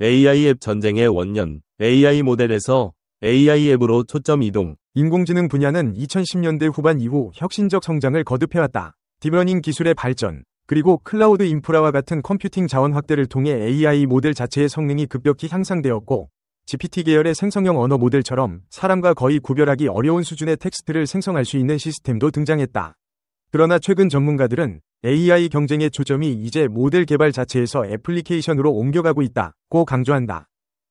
AI 앱 전쟁의 원년, AI 모델에서 AI 앱으로 초점 이동. 인공지능 분야는 2010년대 후반 이후 혁신적 성장을 거듭해왔다. 딥러닝 기술의 발전, 그리고 클라우드 인프라와 같은 컴퓨팅 자원 확대를 통해 AI 모델 자체의 성능이 급격히 향상되었고, GPT 계열의 생성형 언어 모델처럼 사람과 거의 구별하기 어려운 수준의 텍스트를 생성할 수 있는 시스템도 등장했다. 그러나 최근 전문가들은 AI 경쟁의 초점이 이제 모델 개발 자체에서 애플리케이션으로 옮겨가고 있다고 강조한다.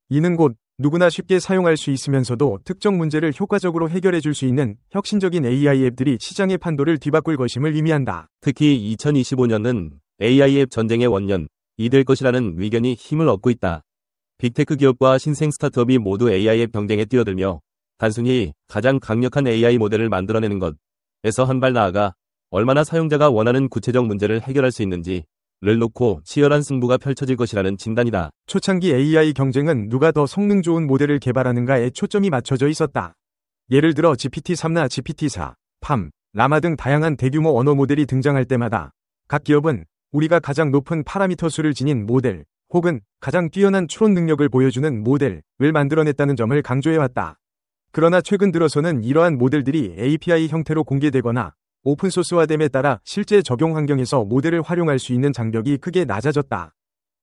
이는 곧 누구나 쉽게 사용할 수 있으면서도 특정 문제를 효과적으로 해결해 줄 수 있는 혁신적인 AI 앱들이 시장의 판도를 뒤바꿀 것임을 의미한다. 특히 2025년은 AI 앱 전쟁의 원년, 이 될 것이라는 의견이 힘을 얻고 있다. 빅테크 기업과 신생 스타트업이 모두 AI 앱 경쟁에 뛰어들며 단순히 가장 강력한 AI 모델을 만들어내는 것에서 한 발 나아가 얼마나 사용자가 원하는 구체적 문제를 해결할 수 있는지를 놓고 치열한 승부가 펼쳐질 것이라는 진단이다. 초창기 AI 경쟁은 누가 더 성능 좋은 모델을 개발하는가에 초점이 맞춰져 있었다. 예를 들어 GPT-3나 GPT-4, 팜, 라마 등 다양한 대규모 언어 모델이 등장할 때마다 각 기업은 우리가 가장 높은 파라미터 수를 지닌 모델, 혹은 가장 뛰어난 추론 능력을 보여주는 모델을 만들어냈다는 점을 강조해왔다. 그러나 최근 들어서는 이러한 모델들이 API 형태로 공개되거나 오픈소스화됨에 따라 실제 적용 환경에서 모델을 활용할 수 있는 장벽이 크게 낮아졌다.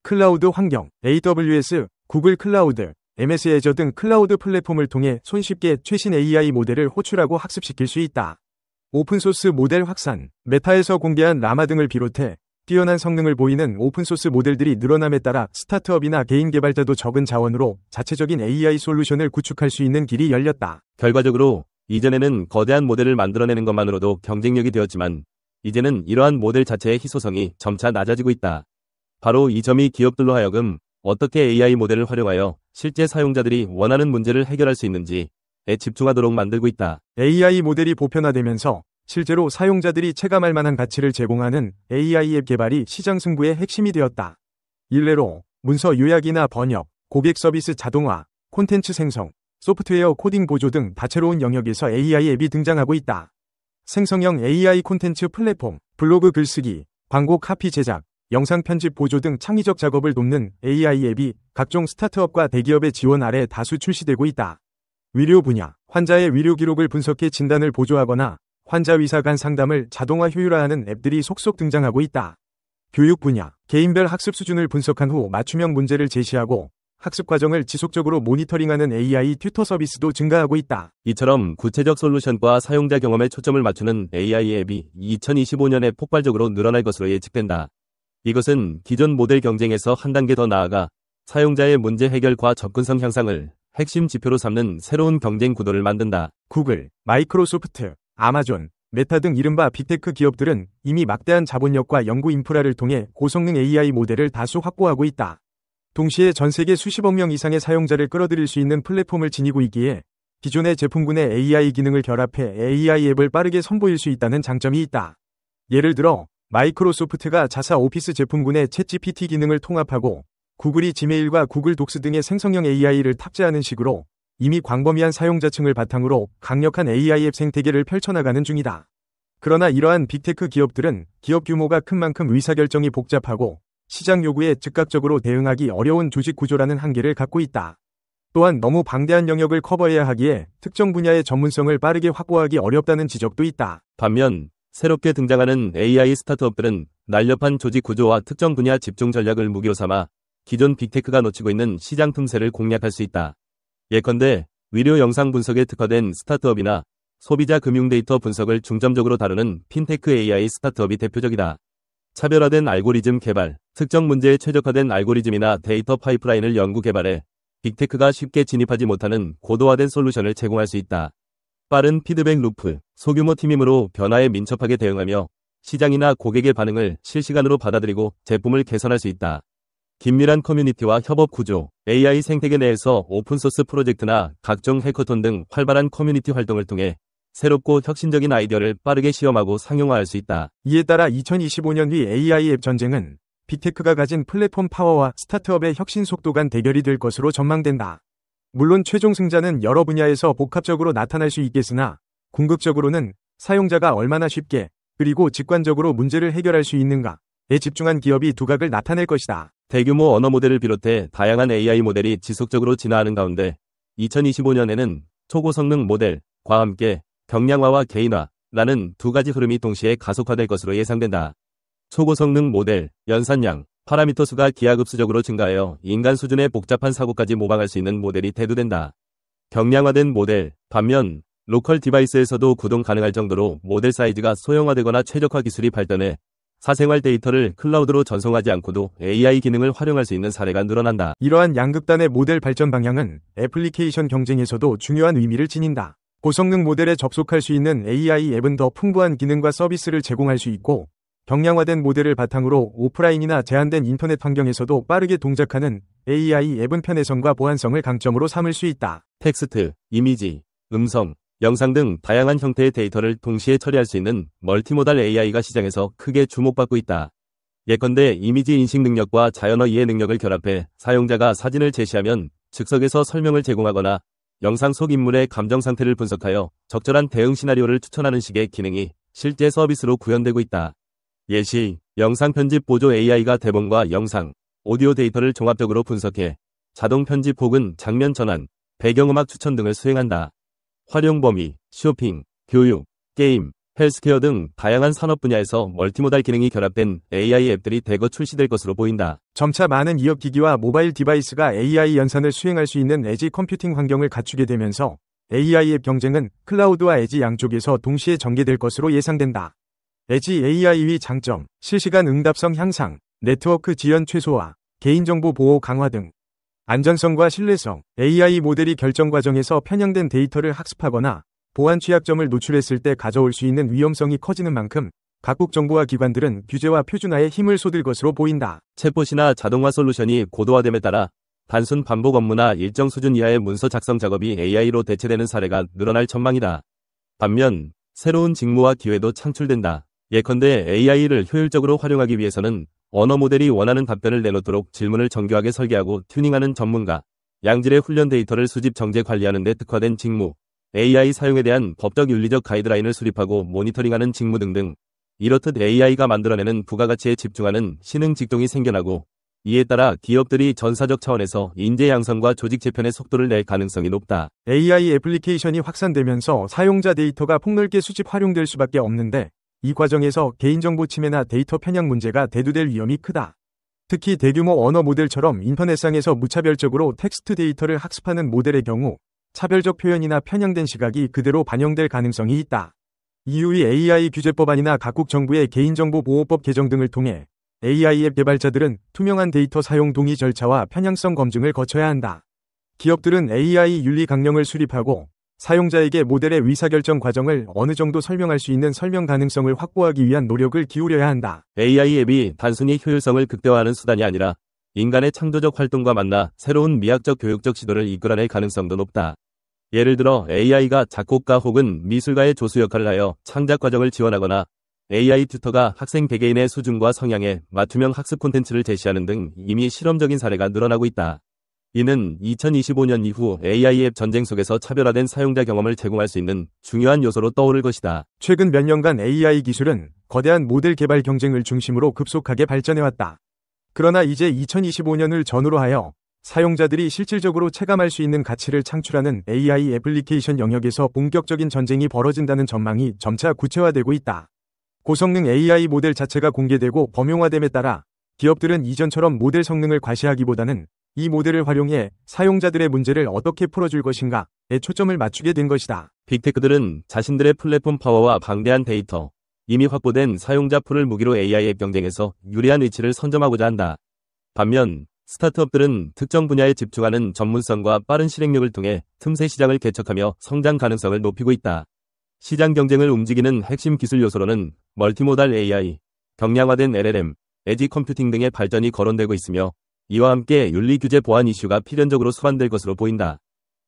클라우드 환경, AWS, 구글 클라우드, MS 애저 등 클라우드 플랫폼을 통해 손쉽게 최신 AI 모델을 호출하고 학습시킬 수 있다. 오픈소스 모델 확산, 메타에서 공개한 라마 등을 비롯해 뛰어난 성능을 보이는 오픈소스 모델들이 늘어남에 따라 스타트업이나 개인 개발자도 적은 자원으로 자체적인 AI 솔루션을 구축할 수 있는 길이 열렸다. 결과적으로 이전에는 거대한 모델을 만들어내는 것만으로도 경쟁력이 되었지만 이제는 이러한 모델 자체의 희소성이 점차 낮아지고 있다. 바로 이 점이 기업들로 하여금 어떻게 AI 모델을 활용하여 실제 사용자들이 원하는 문제를 해결할 수 있는지에 집중하도록 만들고 있다. AI 모델이 보편화되면서 실제로 사용자들이 체감할 만한 가치를 제공하는 AI 앱 개발이 시장 승부의 핵심이 되었다. 일례로 문서 요약이나 번역, 고객 서비스 자동화, 콘텐츠 생성, 소프트웨어 코딩 보조 등 다채로운 영역에서 AI 앱이 등장하고 있다. 생성형 AI 콘텐츠 플랫폼, 블로그 글쓰기, 광고 카피 제작, 영상 편집 보조 등 창의적 작업을 돕는 AI 앱이 각종 스타트업과 대기업의 지원 아래 다수 출시되고 있다. 의료 분야, 환자의 의료 기록을 분석해 진단을 보조하거나 환자 의사 간 상담을 자동화 효율화하는 앱들이 속속 등장하고 있다. 교육 분야, 개인별 학습 수준을 분석한 후 맞춤형 문제를 제시하고 학습 과정을 지속적으로 모니터링하는 AI 튜터 서비스도 증가하고 있다. 이처럼 구체적 솔루션과 사용자 경험에 초점을 맞추는 AI 앱이 2025년에 폭발적으로 늘어날 것으로 예측된다. 이것은 기존 모델 경쟁에서 한 단계 더 나아가 사용자의 문제 해결과 접근성 향상을 핵심 지표로 삼는 새로운 경쟁 구도를 만든다. 구글, 마이크로소프트, 아마존, 메타 등 이른바 빅테크 기업들은 이미 막대한 자본력과 연구 인프라를 통해 고성능 AI 모델을 다수 확보하고 있다. 동시에 전 세계 수십억 명 이상의 사용자를 끌어들일 수 있는 플랫폼을 지니고 있기에 기존의 제품군의 AI 기능을 결합해 AI 앱을 빠르게 선보일 수 있다는 장점이 있다. 예를 들어 마이크로소프트가 자사 오피스 제품군의 챗GPT 기능을 통합하고 구글이 지메일과 구글 독스 등의 생성형 AI를 탑재하는 식으로 이미 광범위한 사용자층을 바탕으로 강력한 AI 앱 생태계를 펼쳐나가는 중이다. 그러나 이러한 빅테크 기업들은 기업 규모가 큰 만큼 의사결정이 복잡하고 시장 요구에 즉각적으로 대응하기 어려운 조직 구조라는 한계를 갖고 있다. 또한 너무 방대한 영역을 커버해야 하기에 특정 분야의 전문성을 빠르게 확보하기 어렵다는 지적도 있다. 반면 새롭게 등장하는 AI 스타트업들은 날렵한 조직 구조와 특정 분야 집중 전략을 무기로 삼아 기존 빅테크가 놓치고 있는 시장 틈새를 공략할 수 있다. 예컨대 의료 영상 분석에 특화된 스타트업이나 소비자 금융 데이터 분석을 중점적으로 다루는 핀테크 AI 스타트업이 대표적이다. 차별화된 알고리즘 개발, 특정 문제에 최적화된 알고리즘이나 데이터 파이프라인을 연구 개발해 빅테크가 쉽게 진입하지 못하는 고도화된 솔루션을 제공할 수 있다. 빠른 피드백 루프, 소규모 팀이므로 변화에 민첩하게 대응하며 시장이나 고객의 반응을 실시간으로 받아들이고 제품을 개선할 수 있다. 긴밀한 커뮤니티와 협업 구조, AI 생태계 내에서 오픈소스 프로젝트나 각종 해커톤 등 활발한 커뮤니티 활동을 통해 새롭고 혁신적인 아이디어를 빠르게 시험하고 상용화할 수 있다. 이에 따라 2025년 휘 AI 앱 전쟁은 빅테크가 가진 플랫폼 파워와 스타트업의 혁신 속도 간 대결이 될 것으로 전망된다. 물론 최종 승자는 여러 분야에서 복합적으로 나타날 수 있겠으나 궁극적으로는 사용자가 얼마나 쉽게 그리고 직관적으로 문제를 해결할 수 있는가, 집중한 기업이 두각을 나타낼 것이다. 대규모 언어 모델을 비롯해 다양한 AI 모델이 지속적으로 진화하는 가운데 2025년에는 초고성능 모델과 함께 경량화와 개인화라는 두 가지 흐름이 동시에 가속화될 것으로 예상된다. 초고성능 모델, 연산량, 파라미터 수가 기하급수적으로 증가하여 인간 수준의 복잡한 사고까지 모방할 수 있는 모델이 대두된다. 경량화된 모델, 반면 로컬 디바이스에서도 구동 가능할 정도로 모델 사이즈가 소형화되거나 최적화 기술이 발전해 사생활 데이터를 클라우드로 전송하지 않고도 AI 기능을 활용할 수 있는 사례가 늘어난다. 이러한 양극단의 모델 발전 방향은 애플리케이션 경쟁에서도 중요한 의미를 지닌다. 고성능 모델에 접속할 수 있는 AI 앱은 더 풍부한 기능과 서비스를 제공할 수 있고, 경량화된 모델을 바탕으로 오프라인이나 제한된 인터넷 환경에서도 빠르게 동작하는 AI 앱은 편의성과 보안성을 강점으로 삼을 수 있다. 텍스트, 이미지, 음성, 영상 등 다양한 형태의 데이터를 동시에 처리할 수 있는 멀티모달 AI가 시장에서 크게 주목받고 있다. 예컨대 이미지 인식 능력과 자연어 이해 능력을 결합해 사용자가 사진을 제시하면 즉석에서 설명을 제공하거나 영상 속 인물의 감정 상태를 분석하여 적절한 대응 시나리오를 추천하는 식의 기능이 실제 서비스로 구현되고 있다. 예시, 영상 편집 보조 AI가 대본과 영상, 오디오 데이터를 종합적으로 분석해 자동 편집 혹은 장면 전환, 배경음악 추천 등을 수행한다. 활용 범위, 쇼핑, 교육, 게임, 헬스케어 등 다양한 산업 분야에서 멀티모달 기능이 결합된 AI 앱들이 대거 출시될 것으로 보인다. 점차 많은 기업 기기와 모바일 디바이스가 AI 연산을 수행할 수 있는 에지 컴퓨팅 환경을 갖추게 되면서 AI 앱 경쟁은 클라우드와 에지 양쪽에서 동시에 전개될 것으로 예상된다. 에지 AI의 장점, 실시간 응답성 향상, 네트워크 지연 최소화, 개인정보 보호 강화 등 안전성과 신뢰성, AI 모델이 결정 과정에서 편향된 데이터를 학습하거나 보안 취약점을 노출했을 때 가져올 수 있는 위험성이 커지는 만큼 각국 정부와 기관들은 규제와 표준화에 힘을 쏟을 것으로 보인다. 챗봇이나 자동화 솔루션이 고도화됨에 따라 단순 반복 업무나 일정 수준 이하의 문서 작성 작업이 AI로 대체되는 사례가 늘어날 전망이다. 반면 새로운 직무와 기회도 창출된다. 예컨대 AI를 효율적으로 활용하기 위해서는 언어 모델이 원하는 답변을 내놓도록 질문을 정교하게 설계하고 튜닝하는 전문가, 양질의 훈련 데이터를 수집 정제 관리하는 데 특화된 직무, AI 사용에 대한 법적 윤리적 가이드라인을 수립하고 모니터링하는 직무 등등, 이렇듯 AI가 만들어내는 부가가치에 집중하는 신흥 직종이 생겨나고, 이에 따라 기업들이 전사적 차원에서 인재 양성과 조직 재편의 속도를 낼 가능성이 높다. AI 애플리케이션이 확산되면서 사용자 데이터가 폭넓게 수집 활용될 수밖에 없는데, 이 과정에서 개인정보 침해나 데이터 편향 문제가 대두될 위험이 크다. 특히 대규모 언어 모델처럼 인터넷상에서 무차별적으로 텍스트 데이터를 학습하는 모델의 경우 차별적 표현이나 편향된 시각이 그대로 반영될 가능성이 있다. EU의 AI 규제법안이나 각국 정부의 개인정보 보호법 개정 등을 통해 AI 앱 개발자들은 투명한 데이터 사용 동의 절차와 편향성 검증을 거쳐야 한다. 기업들은 AI 윤리 강령을 수립하고 사용자에게 모델의 의사결정 과정을 어느 정도 설명할 수 있는 설명 가능성을 확보하기 위한 노력을 기울여야 한다. AI 앱이 단순히 효율성을 극대화하는 수단이 아니라 인간의 창조적 활동과 만나 새로운 미학적 교육적 시도를 이끌어낼 가능성도 높다. 예를 들어 AI가 작곡가 혹은 미술가의 조수 역할을 하여 창작 과정을 지원하거나 AI 튜터가 학생 개개인의 수준과 성향에 맞춤형 학습 콘텐츠를 제시하는 등 이미 실험적인 사례가 늘어나고 있다. 이는 2025년 이후 AI 앱 전쟁 속에서 차별화된 사용자 경험을 제공할 수 있는 중요한 요소로 떠오를 것이다. 최근 몇 년간 AI 기술은 거대한 모델 개발 경쟁을 중심으로 급속하게 발전해왔다. 그러나 이제 2025년을 전후로 하여 사용자들이 실질적으로 체감할 수 있는 가치를 창출하는 AI 애플리케이션 영역에서 본격적인 전쟁이 벌어진다는 전망이 점차 구체화되고 있다. 고성능 AI 모델 자체가 공개되고 범용화됨에 따라 기업들은 이전처럼 모델 성능을 과시하기보다는 이 모델을 활용해 사용자들의 문제를 어떻게 풀어줄 것인가에 초점을 맞추게 된 것이다. 빅테크들은 자신들의 플랫폼 파워와 방대한 데이터, 이미 확보된 사용자 풀을 무기로 AI 앱 경쟁에서 유리한 위치를 선점하고자 한다. 반면 스타트업들은 특정 분야에 집중하는 전문성과 빠른 실행력을 통해 틈새 시장을 개척하며 성장 가능성을 높이고 있다. 시장 경쟁을 움직이는 핵심 기술 요소로는 멀티모달 AI, 경량화된 LLM, 에지 컴퓨팅 등의 발전이 거론되고 있으며 이와 함께 윤리 규제 보안 이슈가 필연적으로 수반될 것으로 보인다.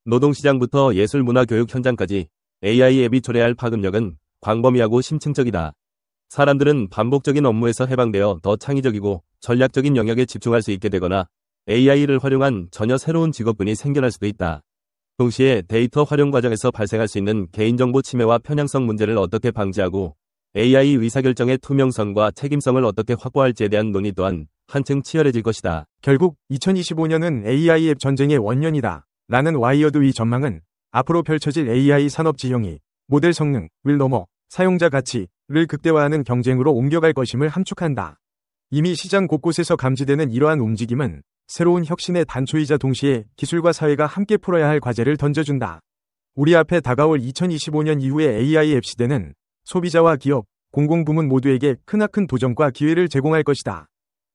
노동시장부터 예술 문화 교육 현장까지 AI 앱이 초래할 파급력은 광범위하고 심층적이다. 사람들은 반복적인 업무에서 해방되어 더 창의적이고 전략적인 영역에 집중할 수 있게 되거나 AI를 활용한 전혀 새로운 직업군이 생겨날 수도 있다. 동시에 데이터 활용 과정에서 발생할 수 있는 개인정보 침해와 편향성 문제를 어떻게 방지하고 AI 의사결정의 투명성과 책임성을 어떻게 확보할지에 대한 논의 또한 한층 치열해질 것이다. 결국 2025년은 AI 앱 전쟁의 원년이다. 라는 와이어드의 전망은 앞으로 펼쳐질 AI 산업 지형이 모델 성능을 넘어 사용자 가치를 극대화하는 경쟁으로 옮겨갈 것임을 함축한다. 이미 시장 곳곳에서 감지되는 이러한 움직임은 새로운 혁신의 단초이자 동시에 기술과 사회가 함께 풀어야 할 과제를 던져준다. 우리 앞에 다가올 2025년 이후의 AI 앱 시대는 소비자와 기업, 공공부문 모두에게 크나큰 도전과 기회를 제공할 것이다.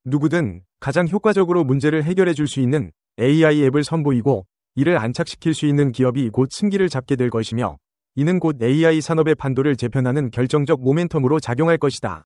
누구든 가장 효과적으로 문제를 해결해 줄 수 있는 AI 앱을 선보이고 이를 안착시킬 수 있는 기업이 곧 승기를 잡게 될 것이며 이는 곧 AI 산업의 판도를 재편하는 결정적 모멘텀으로 작용할 것이다.